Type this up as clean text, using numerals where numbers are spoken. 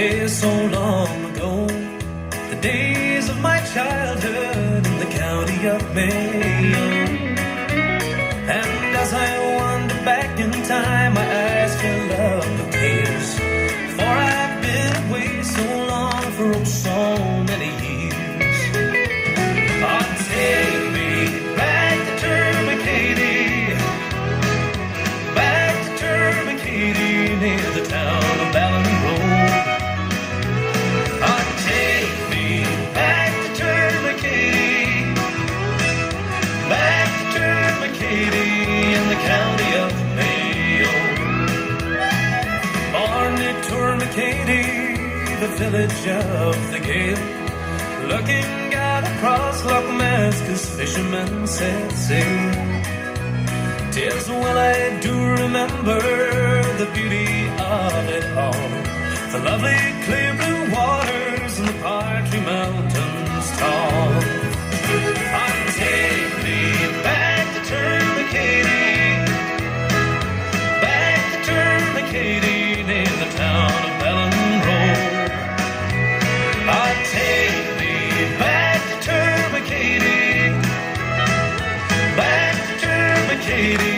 days so long ago, the days of my childhood in the county of Mayo. And as I wander back in time, my eyes fill up with tears, for I've been away so long for oh, so many years. Oh, take me back to Termacady, back to Termacady, near the town of Ballinrobe. Oh, take me back to Termacady, back to Termacady in the county of Mayo. Born near Termacady, the village of the Gale, looking out across Loch Mask's fishermen set sail. 'Tis well I do remember the beauty of it all, the lovely clear blue waters and the Partry Mountains tall. Oh, take me back to Termacady, back to Termacady, near the town of Ballinrobe. Oh, take me back to Termacady, back to Termacady.